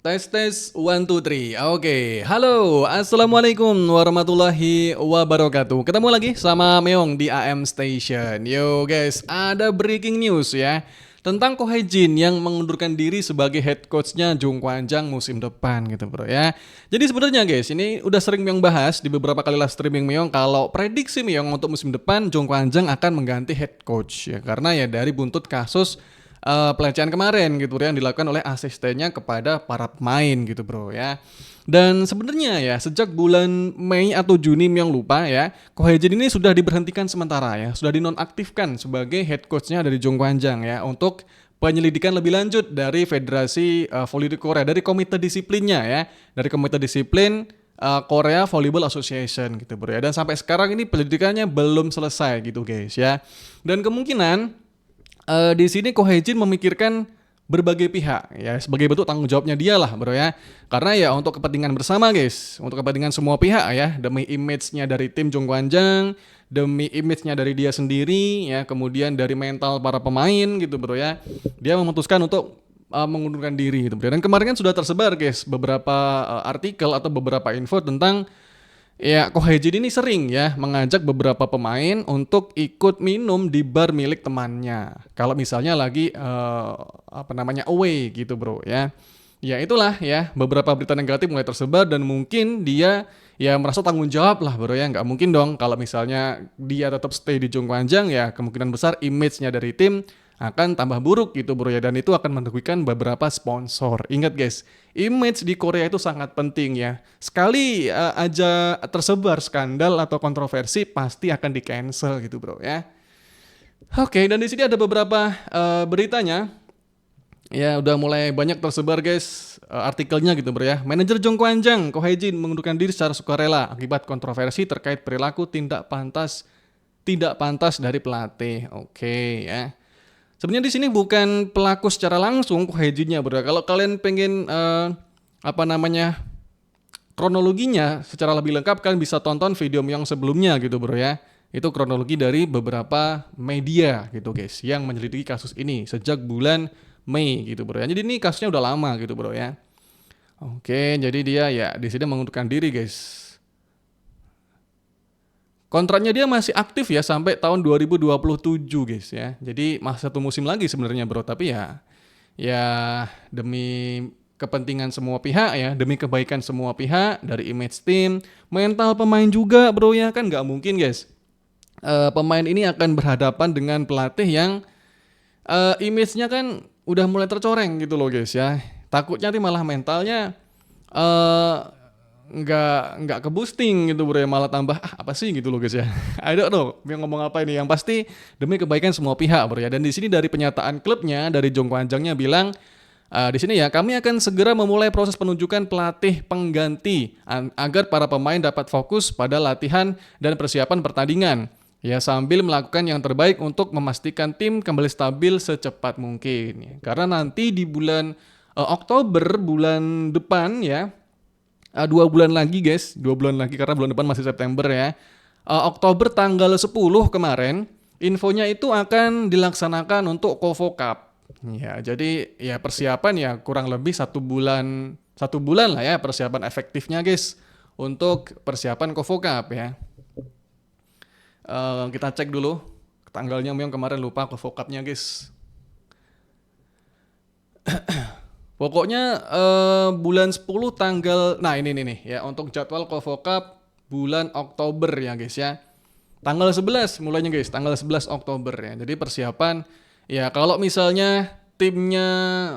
Tes tes one two three. Oke, halo, assalamualaikum warahmatullahi wabarakatuh. Ketemu lagi sama Meong di AM Station. Yo guys, ada breaking news ya tentang Ko Hae-jin yang mengundurkan diri sebagai head coachnya Jong Kwan-jang musim depan gitu bro ya. Jadi sebenarnya guys, ini udah sering Meong bahas di beberapa kali live streaming Meong kalau prediksi Meong untuk musim depan Jong Kwan-jang akan mengganti head coach ya karena ya dari buntut kasus pelecehan kemarin gitu bro yang dilakukan oleh asistennya kepada para pemain gitu bro ya. Dan sebenarnya ya sejak bulan Mei atau Juni yang lupa ya, Ko Hae-jin ini sudah diberhentikan sementara ya, sudah dinonaktifkan sebagai head coachnya dari Jong Kwan-jang ya untuk penyelidikan lebih lanjut dari Federasi Voli Korea, dari komite disiplinnya ya, dari komite disiplin Korea Volleyball Association gitu bro ya. Dan sampai sekarang ini penyelidikannya belum selesai gitu guys ya. Dan kemungkinan di sini Ko Hae-jin memikirkan berbagai pihak ya sebagai bentuk tanggung jawabnya dia lah bro ya, karena ya untuk kepentingan bersama guys, untuk kepentingan semua pihak ya, demi image-nya dari tim Jong Kwan-jang, demi image-nya dari dia sendiri ya, kemudian dari mental para pemain gitu bro ya, dia memutuskan untuk mengundurkan diri gitu bro. Dan kemarin kan sudah tersebar guys beberapa artikel atau beberapa info tentang ya, Ko Hae-jin ini sering ya mengajak beberapa pemain untuk ikut minum di bar milik temannya. Kalau misalnya lagi away gitu bro ya. Ya itulah ya beberapa berita negatif mulai tersebar dan mungkin dia ya merasa tanggung jawab lah bro ya. Nggak mungkin dong kalau misalnya dia tetap stay di Jong Kwan-jang ya kemungkinan besar image-nya dari tim akan tambah buruk gitu bro ya, dan itu akan merugikan beberapa sponsor. Ingat guys, image di Korea itu sangat penting ya. Sekali aja tersebar skandal atau kontroversi pasti akan di cancel gitu bro ya. Oke, dan di sini ada beberapa beritanya. Ya udah mulai banyak tersebar guys artikelnya gitu bro ya. Manajer Jong Kwan-jang, Ko Hae-jin mengundurkan diri secara sukarela akibat kontroversi terkait perilaku tidak pantas dari pelatih. Oke ya. Sebenarnya di sini bukan pelaku secara langsung Ko Hae-jinnya bro. Kalau kalian pengen kronologinya secara lebih lengkap kalian bisa tonton video yang sebelumnya gitu bro ya. Itu kronologi dari beberapa media gitu guys yang menyelidiki kasus ini sejak bulan Mei gitu bro ya. Jadi ini kasusnya udah lama gitu bro ya. Oke, jadi dia ya di sini mengundurkan diri guys. Kontraknya dia masih aktif ya sampai tahun 2027 guys ya. Jadi masih satu musim lagi sebenarnya bro, tapi ya demi kepentingan semua pihak ya, demi kebaikan semua pihak dari image tim, mental pemain juga bro ya, kan nggak mungkin guys. Pemain ini akan berhadapan dengan pelatih yang image-nya kan udah mulai tercoreng gitu loh guys ya. Takutnya nanti malah mentalnya eh nggak ke boosting gitu bro ya, malah tambah apa sih gitu loh guys ya. I don't know yang ngomong apa ini, yang pasti demi kebaikan semua pihak bro ya. Dan di sini dari penyataan klubnya dari Jong Kwan-jangnya bilang di sini ya kami akan segera memulai proses penunjukan pelatih pengganti agar para pemain dapat fokus pada latihan dan persiapan pertandingan ya, sambil melakukan yang terbaik untuk memastikan tim kembali stabil secepat mungkin ya. Karena nanti di bulan Oktober bulan depan ya, 2 bulan lagi guys, 2 bulan lagi karena bulan depan masih September ya. Oktober tanggal 10 kemarin, infonya itu akan dilaksanakan untuk Kovo Cup. Ya, jadi ya persiapan ya kurang lebih 1 bulan lah ya persiapan efektifnya guys untuk persiapan Kovo Cup ya. Kita cek dulu tanggalnya, yang kemarin lupa Kovo Cup-nya guys. Pokoknya bulan 10 tanggal, nah ini nih ya untuk jadwal Kovo Cup bulan Oktober ya guys ya. Tanggal 11 mulainya guys, tanggal 11 Oktober ya. Jadi persiapan ya kalau misalnya timnya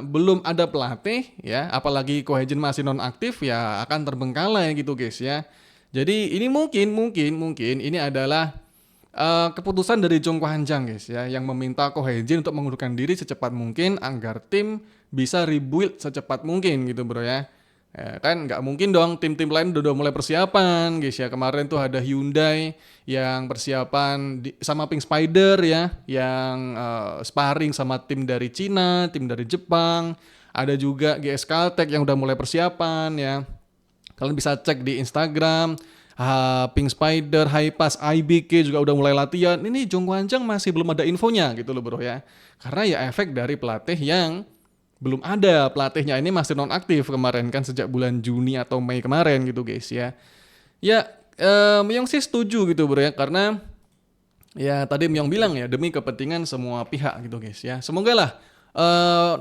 belum ada pelatih ya, apalagi Ko Hae-jin masih nonaktif ya akan terbengkalai gitu guys ya. Jadi ini mungkin ini adalah keputusan dari Jong Kwan-jang guys ya, yang meminta Ko Hae-jin untuk mengundurkan diri secepat mungkin agar tim bisa rebuild secepat mungkin gitu bro ya. Kan nggak mungkin dong tim-tim lain udah mulai persiapan guys ya. Kemarin tuh ada Hyundai yang persiapan sama Pink Spider ya, yang sparring sama tim dari Cina, tim dari Jepang. Ada juga GS Caltech yang udah mulai persiapan ya. Kalian bisa cek di Instagram. Pink Spider, Hypass, IBK juga udah mulai latihan. Ini Jong Kwan-jang masih belum ada infonya gitu loh bro ya. Karena ya efek dari pelatih yang belum ada pelatihnya, ini masih nonaktif kemarin kan sejak bulan Juni atau Mei kemarin gitu guys ya. Ya, Myong sih setuju gitu bro ya, karena ya tadi Myong bilang ya demi kepentingan semua pihak gitu guys ya. Semoga lah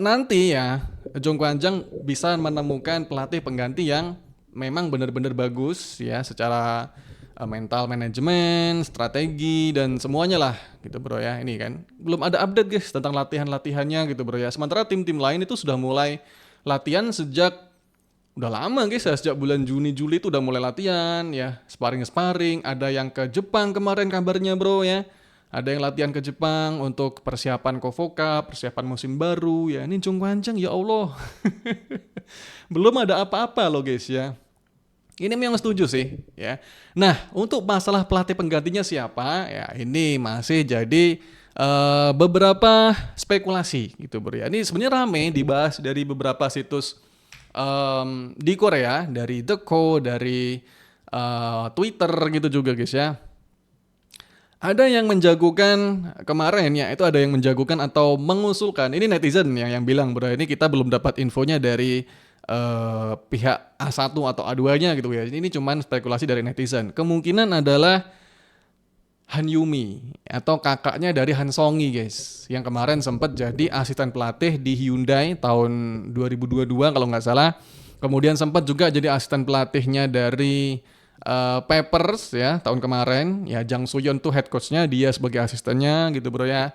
nanti ya Jong Kwanjang bisa menemukan pelatih pengganti yang memang benar-benar bagus ya secara mental manajemen, strategi dan semuanya lah gitu bro ya. Ini kan belum ada update guys tentang latihan-latihannya gitu bro ya. Sementara tim-tim lain itu sudah mulai latihan sejak udah lama guys ya, sejak bulan Juni Juli itu udah mulai latihan ya, sparring, ada yang ke Jepang kemarin kabarnya bro ya. Ada yang latihan ke Jepang untuk persiapan Kofoka, persiapan musim baru ya. Ini Jong Kwanjang ya Allah. Belum ada apa-apa loh guys ya. Ini memang setuju sih ya. Nah, untuk masalah pelatih penggantinya siapa? Ya, ini masih jadi beberapa spekulasi gitu bro ya. Ini sebenarnya rame dibahas dari beberapa situs di Korea, dari The Co, dari Twitter gitu juga guys ya. Ada yang menjagokan kemarin ya, itu ada yang menjagokan atau mengusulkan. Ini netizen yang bilang bro, ini kita belum dapat infonya dari pihak A1 atau A2-nya gitu ya. Ini cuman spekulasi dari netizen. Kemungkinan adalah Han Yumi atau kakaknya dari Han Songi guys, yang kemarin sempat jadi asisten pelatih di Hyundai tahun 2022 kalau nggak salah. Kemudian sempat juga jadi asisten pelatihnya dari Peppers ya tahun kemarin. Ya Jang Suyeon tuh head coachnya, dia sebagai asistennya gitu bro ya.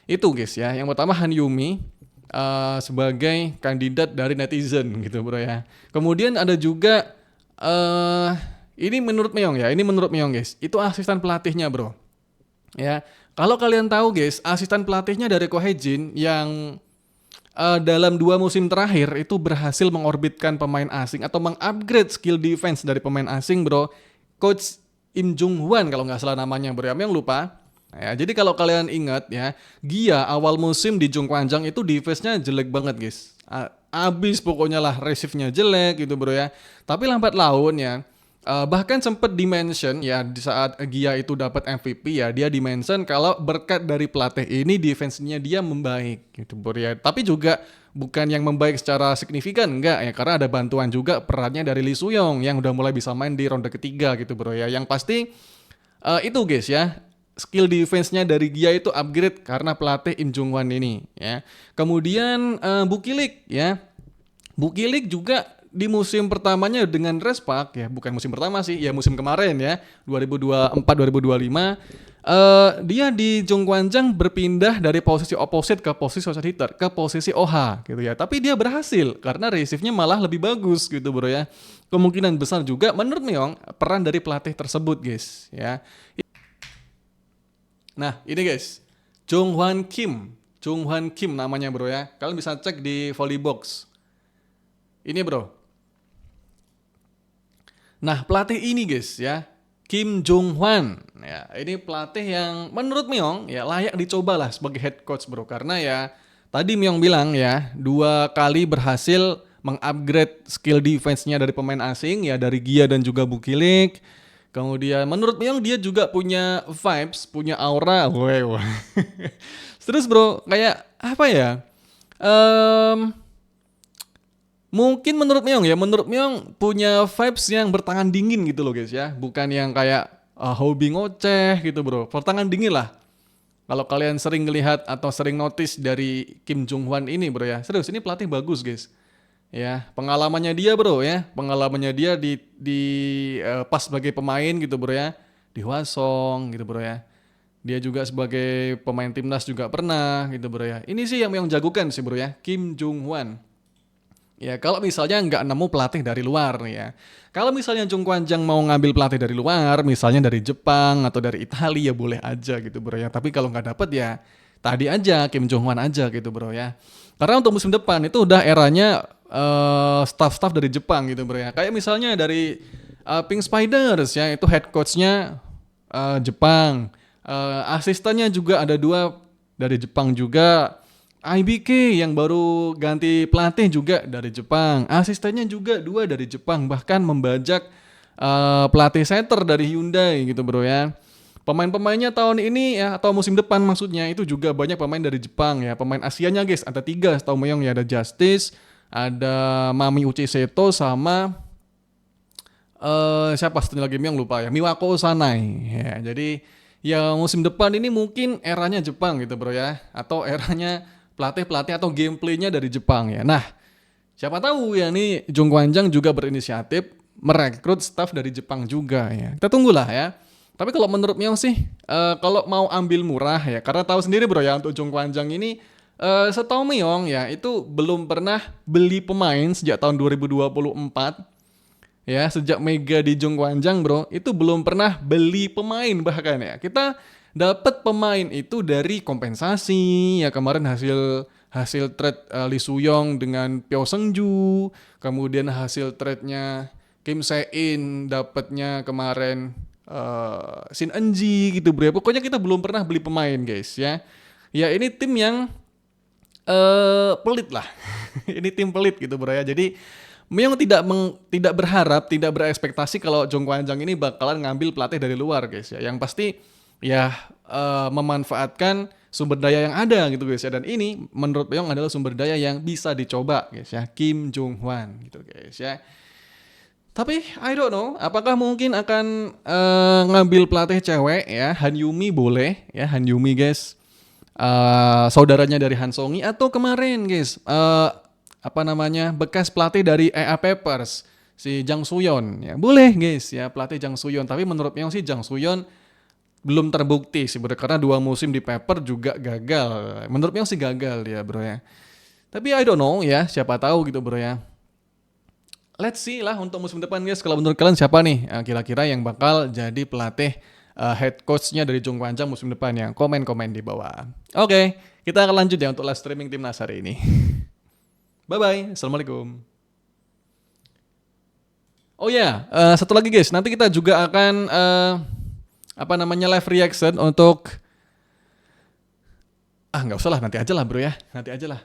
Itu guys ya. Yang pertama Han Yumi sebagai kandidat dari netizen gitu bro ya. Kemudian ada juga ini menurut Myong ya, ini menurut Myong guys, itu asisten pelatihnya bro. Ya, kalau kalian tahu guys, asisten pelatihnya dari Ko Hae-jin yang dalam 2 musim terakhir itu berhasil mengorbitkan pemain asing atau mengupgrade skill defense dari pemain asing bro. Coach Im Jung Hwan kalau nggak salah namanya bro, yang lupa. Ya, jadi kalau kalian ingat ya, Gia awal musim di Jong Kwanjang itu defense-nya jelek banget guys. Abis pokoknya lah, receive-nya jelek gitu bro ya. Tapi lambat laun ya, bahkan sempat dimention ya di saat Gia itu dapat MVP ya, dia dimention kalau berkat dari pelatih ini defense-nya dia membaik gitu bro ya. Tapi juga bukan yang membaik secara signifikan enggak ya, karena ada bantuan juga perannya dari Lee Soo-young yang udah mulai bisa main di ronde ketiga gitu bro ya. Yang pasti itu guys ya, skill defense-nya dari Gia itu upgrade karena pelatih Im Jung Hwan ini ya. Kemudian Bukilik ya. Bukilik juga di musim pertamanya dengan Respak ya, bukan musim pertama sih, ya musim kemarin ya, 2024-2025 dia di Jong Kwanjang berpindah dari posisi opposite ke posisi outside hitter, ke posisi OH gitu ya. Tapi dia berhasil karena receive-nya malah lebih bagus gitu bro ya. Kemungkinan besar juga menurut Myong peran dari pelatih tersebut guys ya. Nah, ini guys, Jong Hwan Kim namanya bro ya. Kalian bisa cek di Volleybox. Ini bro. Nah, pelatih ini guys ya, Kim Jong Hwan. Ya, ini pelatih yang menurut Myong ya layak dicoba lah sebagai head coach bro, karena ya tadi Myong bilang ya 2 kali berhasil mengupgrade skill defense-nya dari pemain asing ya, dari Gia dan juga Bukilik. Kemudian menurut Myong dia juga punya vibes, punya aura. Wow. Terus bro, kayak apa ya? Mungkin menurut Myong punya vibes yang bertangan dingin gitu loh guys ya. Bukan yang kayak hobi ngoceh gitu bro. Bertangan dingin lah. Kalau kalian sering lihat atau sering notice dari Kim Jong Hwan ini bro ya. Serius, ini pelatih bagus guys. Ya, pengalamannya dia bro ya. Pengalamannya dia di pas sebagai pemain gitu bro ya. Di Hwasong gitu bro ya. Dia juga sebagai pemain timnas juga pernah gitu bro ya. Ini sih yang Myong jagokan sih bro ya. Kim Jong Hwan. Ya, kalau misalnya nggak nemu pelatih dari luar nih ya. Kalau misalnya Jong Kwanjang mau ngambil pelatih dari luar, misalnya dari Jepang atau dari Italia ya boleh aja gitu bro ya. Tapi kalau nggak dapet ya tadi aja Kim Jong Hwan aja gitu bro ya. Karena untuk musim depan itu udah eranya staff-staff dari Jepang gitu bro ya. Kayak misalnya dari Pink Spiders ya, itu head coachnya Jepang. Asistennya juga ada 2 dari Jepang juga. IBK yang baru ganti pelatih juga dari Jepang. Asistennya juga 2 dari Jepang. Bahkan membajak pelatih center dari Hyundai gitu bro ya. Pemain-pemainnya tahun ini ya atau musim depan maksudnya itu juga banyak pemain dari Jepang ya. Pemain Asianya guys ada 3 setahu Meong ya, ada Justice, ada Mami Uchi Seto sama siapa satunya lagi Meong lupa ya, Miwako Osanai. Ya, jadi ya musim depan ini mungkin eranya Jepang gitu bro ya, atau eranya pelatih-pelatih atau gameplaynya dari Jepang ya. Nah, siapa tahu ya nih Jong Kwanjang juga berinisiatif merekrut staff dari Jepang juga ya. Kita tunggulah ya. Tapi kalau menurut Myong sih, kalau mau ambil murah ya, karena tahu sendiri bro ya untuk Jong Kwanjang ini, setahu Myong ya itu belum pernah beli pemain sejak tahun 2024 ya, sejak Mega di Jong Kwanjang bro, itu belum pernah beli pemain bahkan ya. Kita dapat pemain itu dari kompensasi ya, kemarin hasil hasil trade Lee Soo-yong dengan Pyo Seung-ju, kemudian hasil trade-nya Kim Se-in dapatnya kemarin Shin Eun-ji gitu bro ya. Pokoknya kita belum pernah beli pemain guys ya. Ya ini tim yang pelit lah. Ini tim pelit gitu bro ya. Jadi Myong tidak berharap, tidak berekspektasi kalau Jong Kwanjang ini bakalan ngambil pelatih dari luar guys ya. Yang pasti ya memanfaatkan sumber daya yang ada gitu guys ya. Dan ini menurut Myong adalah sumber daya yang bisa dicoba guys ya. Kim Jong Hwan gitu guys ya. Tapi I don't know, apakah mungkin akan ngambil pelatih cewek ya, Han Yumi boleh ya, Han Yumi guys, saudaranya dari Han Songi, atau kemarin guys, apa namanya, bekas pelatih dari EA Papers, si Jang Suyon ya, boleh guys ya, pelatih Jang Suyon. Tapi menurut Myong sih Jang Suyon belum terbukti sih bro, karena 2 musim di Paper juga gagal. Menurut Myong sih gagal ya bro ya. Tapi I don't know ya, siapa tahu gitu bro ya. Let's see lah untuk musim depan guys. Kalau menurut kalian siapa nih kira-kira yang bakal jadi pelatih head coach-nya dari Jong Kwanjang musim depan ya? Komen-komen di bawah. Oke, kita akan lanjut ya untuk live streaming timnas hari ini. Bye-bye. Assalamualaikum. Oh ya, satu lagi guys. Nanti kita juga akan apa namanya live reaction untuk nggak usah lah, nanti aja lah bro ya. Nanti aja lah.